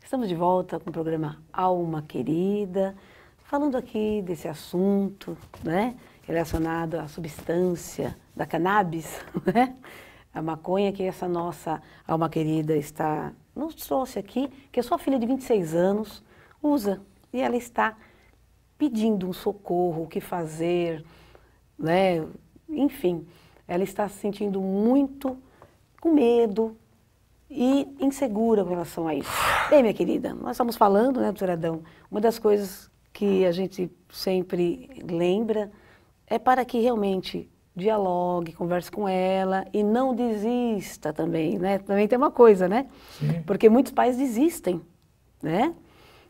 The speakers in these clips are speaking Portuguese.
Estamos de volta com o programa Alma Querida, falando aqui desse assunto, né, relacionado à substância da cannabis, né, a maconha que essa nossa alma querida nos trouxe aqui, que a sua filha de 26 anos usa, e ela está pedindo um socorro, o que fazer, né, enfim, ela está se sentindo muito com medo e insegura com relação a isso. Bem, minha querida, nós estamos falando, né, doutora Adão, uma das coisas que a gente sempre lembra é para que realmente dialogue, converse com ela e não desista também, né? Também tem uma coisa, né? Sim. Porque muitos pais desistem, né?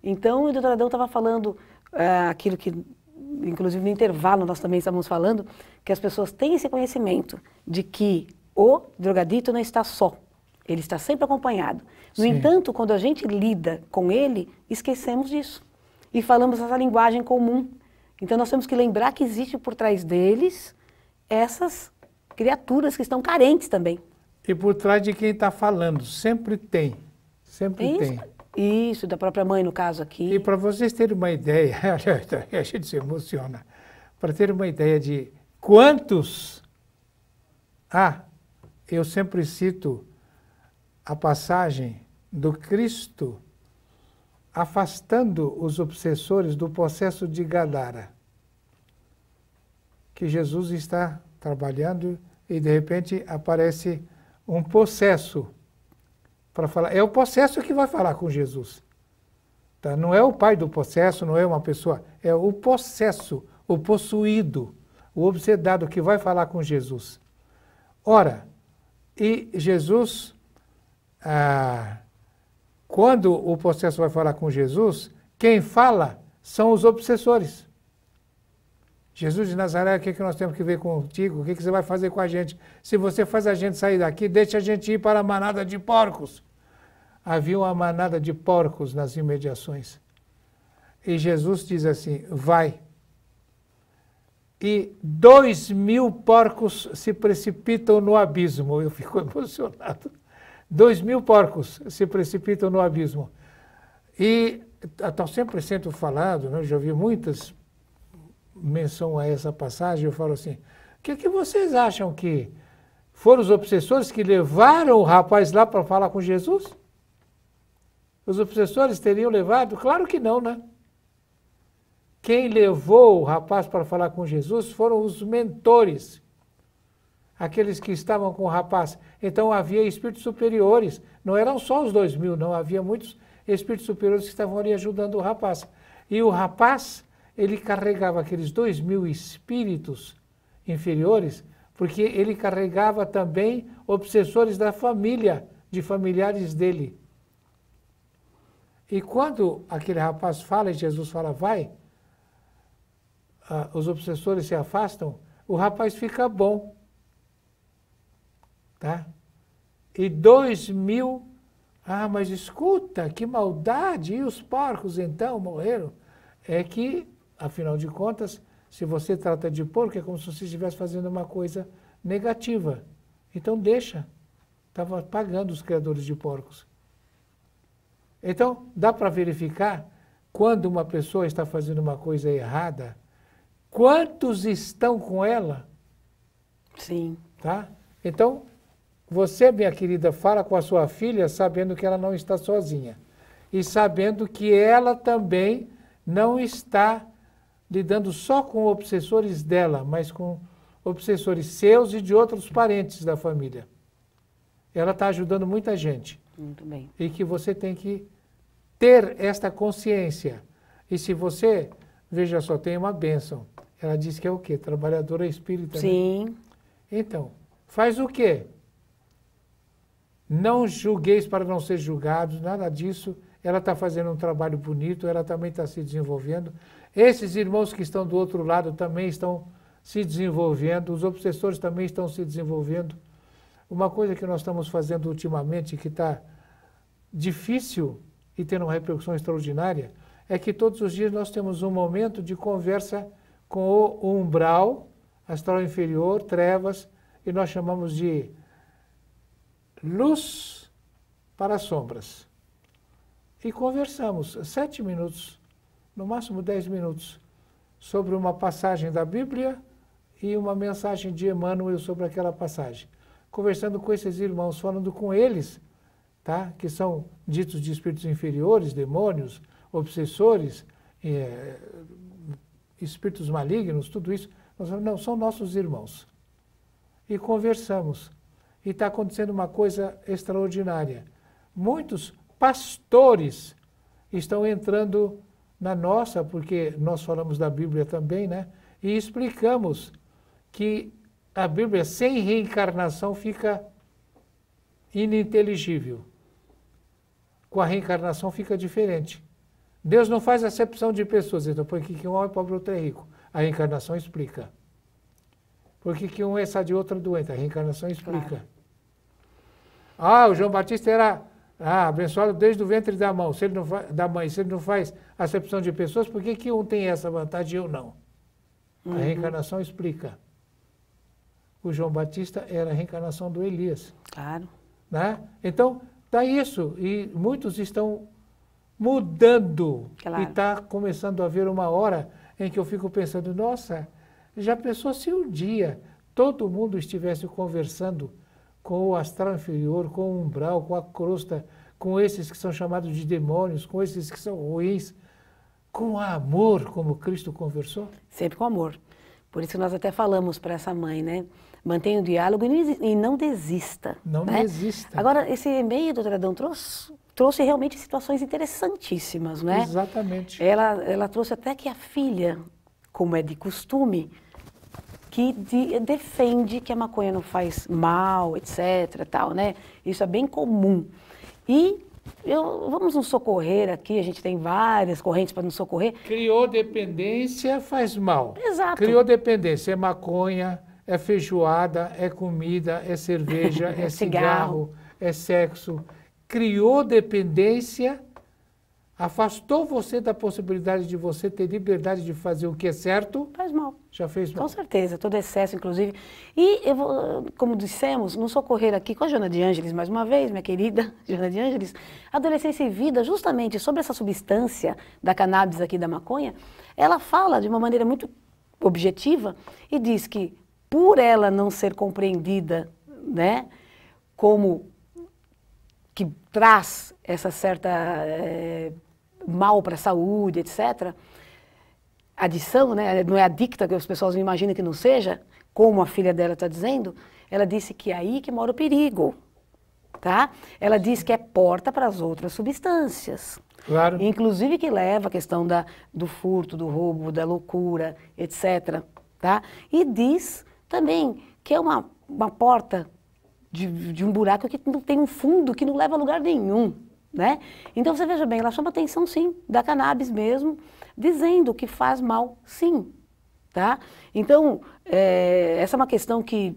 Então, o doutor Adão estava falando aquilo que, inclusive no intervalo, nós também estávamos falando, que as pessoas têm esse conhecimento de que o drogadito não está só, ele está sempre acompanhado. No Sim. entanto, quando a gente lida com ele, esquecemos disso e falamos essa linguagem comum. Então, nós temos que lembrar que existe por trás deles essas criaturas que estão carentes também. E por trás de quem está falando, sempre tem. Sempre tem. Isso, da própria mãe, no caso aqui. E para vocês terem uma ideia, a gente se emociona, para ter uma ideia de quantos... eu sempre cito a passagem do Cristo afastando os obsessores do processo de Gadara. Que Jesus está trabalhando e de repente aparece um possesso para falar. É o possesso que vai falar com Jesus. Tá? Não é o pai do possesso, não é uma pessoa, é o possesso, o possuído, o obsedado que vai falar com Jesus. Ora, e Jesus, quando o possesso vai falar com Jesus, quem fala são os obsessores. Jesus de Nazaré, o que nós temos que ver contigo? O que você vai fazer com a gente? Se você faz a gente sair daqui, deixa a gente ir para a manada de porcos. Havia uma manada de porcos nas imediações. E Jesus diz assim, vai. E 2.000 porcos se precipitam no abismo. Eu fico emocionado. 2.000 porcos se precipitam no abismo. E estão sempre sendo falado, né? Eu já ouvi muitas menção a essa passagem, eu falo assim, o que vocês acham que foram os obsessores que levaram o rapaz lá para falar com Jesus? Os obsessores teriam levado? Claro que não, né? Quem levou o rapaz para falar com Jesus foram os mentores, aqueles que estavam com o rapaz. Então havia espíritos superiores, não eram só os 2.000, não, havia muitos espíritos superiores que estavam ali ajudando o rapaz. E o rapaz, ele carregava aqueles 2.000 espíritos inferiores, porque ele carregava também obsessores da família, de familiares dele. E quando aquele rapaz fala e Jesus fala, vai, os obsessores se afastam, o rapaz fica bom. Tá? E 2.000, mas escuta, que maldade, e os porcos então morreram? É que, afinal de contas, se você trata de porco, é como se você estivesse fazendo uma coisa negativa. Então deixa, estava pagando os criadores de porcos. Então, dá para verificar, quando uma pessoa está fazendo uma coisa errada, quantos estão com ela? Sim. Tá? Então, você, minha querida, fala com a sua filha sabendo que ela não está sozinha. E sabendo que ela também não está lidando só com obsessores dela, mas com obsessores seus e de outros parentes da família. Ela está ajudando muita gente. Muito bem. E que você tem que ter esta consciência. E se você, veja só, tem uma bênção. Ela diz que é o quê? Trabalhadora espírita. Sim. Né? Então, faz o quê? Não julgueis para não ser julgados, nada disso. Ela está fazendo um trabalho bonito, ela também está se desenvolvendo. Esses irmãos que estão do outro lado também estão se desenvolvendo, os obsessores também estão se desenvolvendo. Uma coisa que nós estamos fazendo ultimamente, que está difícil e tendo uma repercussão extraordinária, é que todos os dias nós temos um momento de conversa com o umbral, astral inferior, trevas, e nós chamamos de luz para sombras. e conversamos 7 minutos, no máximo 10 minutos, sobre uma passagem da Bíblia e uma mensagem de Emmanuel sobre aquela passagem. Conversando com esses irmãos, falando com eles, tá? Que são ditos de espíritos inferiores, demônios, obsessores, espíritos malignos, tudo isso. Nós falamos, não, são nossos irmãos. E conversamos. E está acontecendo uma coisa extraordinária. Muitos pastores estão entrando na nossa, porque nós falamos da Bíblia também, né? E explicamos que a Bíblia sem reencarnação fica ininteligível. Com a reencarnação fica diferente. Deus não faz acepção de pessoas, então por que um é pobre e outro é rico? A reencarnação explica. Por que um é sadio e outro é doente? A reencarnação explica. Claro. Ah, o João Batista era abençoado desde o ventre da mãe. Se ele não faz acepção de pessoas, por que um tem essa vantagem e eu não? A reencarnação explica. O João Batista era a reencarnação do Elias. Claro. Né? Então, está isso. E muitos estão mudando. Claro. E está começando a haver uma hora em que eu fico pensando, nossa, já pensou se um dia todo mundo estivesse conversando com o astral inferior, com o umbral, com a crosta, com esses que são chamados de demônios, com esses que são ruins, com amor, como Cristo conversou? Sempre com amor. Por isso que nós até falamos para essa mãe, né? Mantenha o diálogo e não desista. Não né? desista. Agora, esse e-mail, doutora Adão, trouxe realmente situações interessantíssimas, né? Exatamente. Ela trouxe até que a filha, como é de costume, que defende que a maconha não faz mal, etc, tal, né? Isso é bem comum. E vamos nos socorrer aqui, a gente tem várias correntes para nos socorrer. Criou dependência, faz mal. Exato. Criou dependência, é maconha, é feijoada, é comida, é cerveja, é cigarro, é sexo. Criou dependência, afastou você da possibilidade de você ter liberdade de fazer o que é certo. Faz mal. Já fez mal. Com certeza, todo excesso, inclusive. E eu vou, como dissemos, nos socorrer aqui com a Joana de Ângeles, mais uma vez, minha querida Joana de Ângeles, Adolescência e Vida, justamente sobre essa substância da cannabis aqui, da maconha, ela fala de uma maneira muito objetiva e diz que, por ela não ser compreendida, né, como que traz essa certa mal para a saúde, etc., adição, né, não é adicta, que as pessoas imaginam que não seja, como a filha dela está dizendo, ela disse que é aí que mora o perigo, tá? Ela diz que é porta para as outras substâncias. Claro. Inclusive que leva a questão do furto, do roubo, da loucura, etc., tá? E diz também que é uma porta de um buraco que não tem um fundo, que não leva a lugar nenhum, né? Então você veja bem, ela chama atenção sim, da cannabis mesmo, dizendo que faz mal sim, tá? Então, essa é uma questão que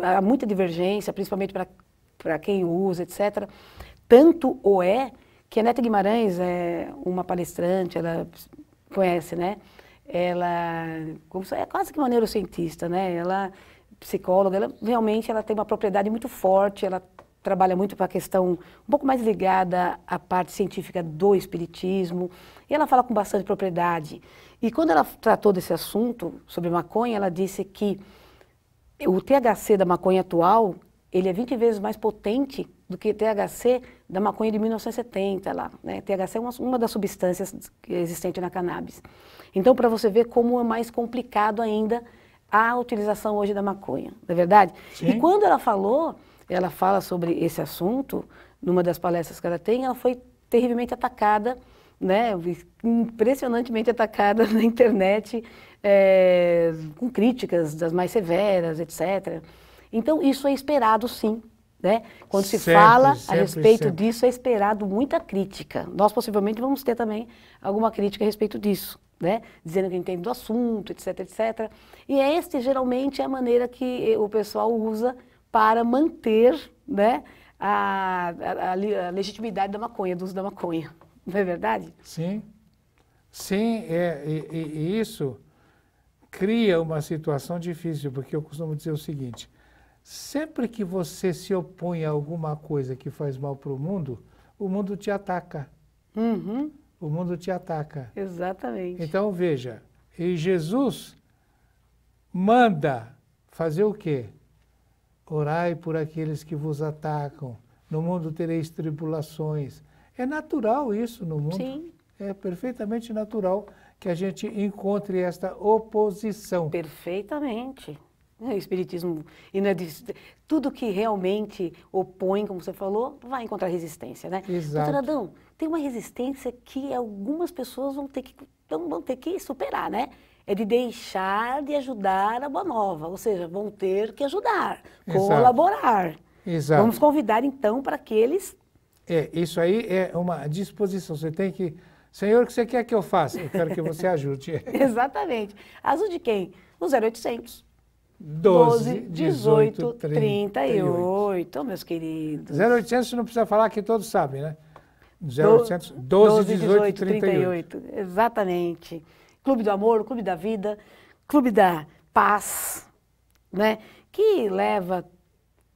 há muita divergência, principalmente para quem usa, etc. Tanto que a Neta Guimarães é uma palestrante, ela conhece, né? Ela é quase que uma neurocientista, né? Ela psicóloga, ela realmente tem uma propriedade muito forte, ela trabalha muito para a questão um pouco mais ligada à parte científica do espiritismo, e ela fala com bastante propriedade. E quando ela tratou desse assunto, sobre maconha, ela disse que o THC da maconha atual, ele é 20 vezes mais potente do que o THC da maconha de 1970 lá, né? THC é uma das substâncias existentes na cannabis. Então, para você ver como é mais complicado ainda a utilização hoje da maconha, não é verdade? Sim. E quando ela fala sobre esse assunto, numa das palestras que ela tem, ela foi terrivelmente atacada, né, impressionantemente atacada na internet, com críticas das mais severas, etc. Então, isso é esperado sim, né? Quando se fala a respeito disso, é esperado muita crítica. Nós possivelmente vamos ter também alguma crítica a respeito disso, né? Dizendo que entende do assunto, etc, etc. E geralmente é a maneira que o pessoal usa para manter, né, a legitimidade da maconha, do uso da maconha. Não é verdade? Sim. Sim, e isso cria uma situação difícil, porque eu costumo dizer o seguinte: sempre que você se opõe a alguma coisa que faz mal para o mundo te ataca. Uhum. O mundo te ataca. Exatamente. Então, veja, e Jesus manda fazer o quê? Orai por aqueles que vos atacam. No mundo tereis tribulações. É natural isso no mundo. Sim. É perfeitamente natural que a gente encontre esta oposição. Perfeitamente. O Espiritismo, e não é tudo que realmente opõe, como você falou, vai encontrar resistência, né? Exato. Doutor Adão, tem uma resistência que algumas pessoas vão ter que superar, né? É de deixar de ajudar a boa nova, ou seja, vão ter que ajudar, Exato. colaborar. Exato. Vamos convidar então para que eles... Isso aí é uma disposição. Você tem que... Senhor, o que você quer que eu faça? Eu quero que você ajude. Exatamente. Ajude quem? O 0800. 12, 18, 38, meus queridos. 0800 não precisa falar que todos sabem, né? 0800 12, 18, 38. Exatamente. Clube do Amor, Clube da Vida, Clube da Paz, né? Que leva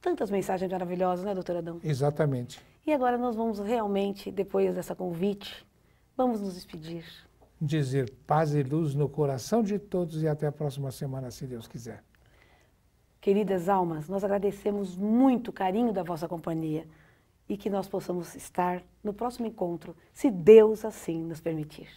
tantas mensagens maravilhosas, né, doutor Adão? Exatamente. E agora nós vamos realmente, depois dessa convite, vamos nos despedir. Dizer paz e luz no coração de todos e até a próxima semana, se Deus quiser. Queridas almas, nós agradecemos muito o carinho da vossa companhia e que nós possamos estar no próximo encontro, se Deus assim nos permitir.